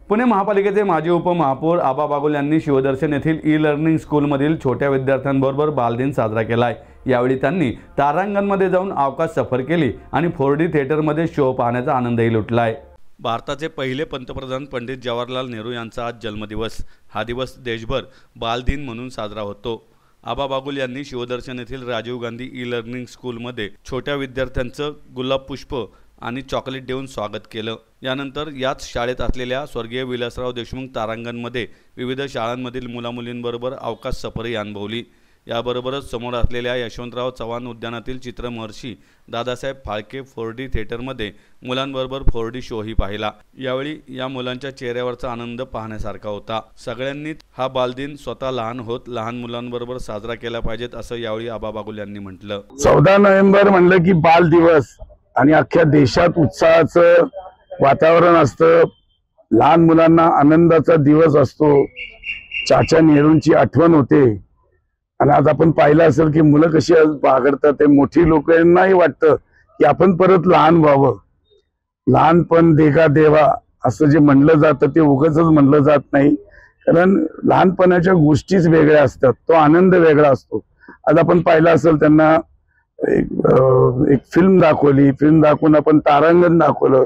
पुणे महापालिकेचे माजी उपमहापौर आबा बागुल यांनी शिवदर्शन येथील ई लर्निंग स्कूलमधील छोट्या विद्यार्थ्यांबरोबर बालदिन साजरा केलाय। यावेळी त्यांनी तारांगणमध्ये जाऊन अवकाश सफर केली आणि 4D थिएटरमध्ये शो पाहण्याचा आनंदही लुटलाय। भारताचे पहिले पंतप्रधान पंडित जवाहरलाल नेहरू यांचा आज जन्मदिवस। हा दिवस देशभर बालदिन म्हणून साजरा होतो। आबा बागुल यांनी शिवदर्शन येथील राजीव गांधी ई लर्निंग स्कूलमध्ये छोट्या विद्यार्थ्यांचं गुलाब पुष्प आणि चॉकलेट देऊन स्वागत केलं। यानंतर याच शाळेत असलेल्या स्वर्गीय विलासराव देशमुख तारांगणमध्ये विविध शाळांमधील मुलामुलींबरोबर अवकाश सफरही अनुभवली। याबरोबरच समोर असलेल्या यशवंतराव चव्हाण उद्यानातील चित्रमहर्षी दादासाहेब फाळके 4D थिएटरमध्ये मुलांबरोबर 4D शोही पाहिला। यावेळी या मुलांच्या चेहऱ्यावरचा आनंद पाहण्यासारखा होता। सगळ्यांनी हा बालदिन स्वतः लहान होत लहान मुलांबरोबर साजरा केला पाहिजेत असं यावेळी आबा बागुल यांनी म्हटलं। 14 नोव्हेंबर म्हणलं की बाल दिवस आणि अख्ख्या देशात उत्साहाचं वातावरण असतं। लहान मुलांना आनंदाचा दिवस असतो। चाचा नेहरूंची आठवण होते। आणि आज आपण पाहिलं असेल की मुलं कशी बागडतात, ते मोठी लोकांनाही वाटतं की आपण परत लहान व्हावं। लहानपण देगा देवा असं जे म्हणलं जातं ते उगाचच म्हणलं जात नाही, कारण लहानपणाच्या गोष्टीच वेगळ्या असतात, तो आनंद वेगळा असतो। आज आपण पाहिलं असेल त्यांना एक फिल्म दाखवली, फिल्म दाखवून आपण तारांगण दाखवलं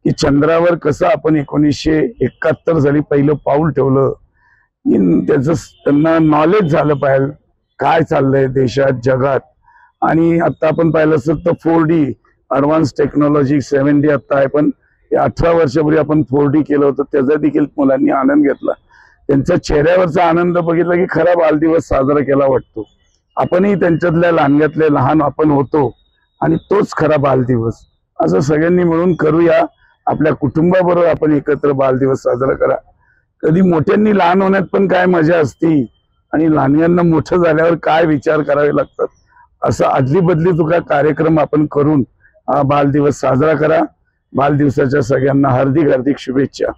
की चंद्रावर कसं आपण 1971 साली पहिलं पाऊल ठेवलं। त्याचं त्यांना नॉलेज झालं पाहिजे काय चाललंय देशात जगात। आणि आता आपण पाहिलं असेल तर 4D ॲडव्हान्स टेक्नॉलॉजी 7D आता आहे, पण 18 वर्षापूर्वी आपण 4D केलं होतं, त्याचा देखील मुलांनी आनंद घेतला। त्यांच्या चेहऱ्यावरचा आनंद बघितला की खरा बालदिवस साजरा केला वाटतो। आपणही त्यांच्यातल्या लहानग्यातले लहान आपण होतो आणि तोच खरा बालदिवस। असं सगळ्यांनी मिळून करूया, आपल्या कुटुंबाबरोबर आपण एकत्र बालदिवस साजरा करा। कधी मोठ्यांनी लहान होण्यात पण काय मजा असती आणि लहानग्यांना मोठं झाल्यावर काय विचार करावे लागतात, असं अदली बदली तुका कार्यक्रम आपण करून हा बालदिवस साजरा करा। बालदिवसाच्या सगळ्यांना हार्दिक शुभेच्छा।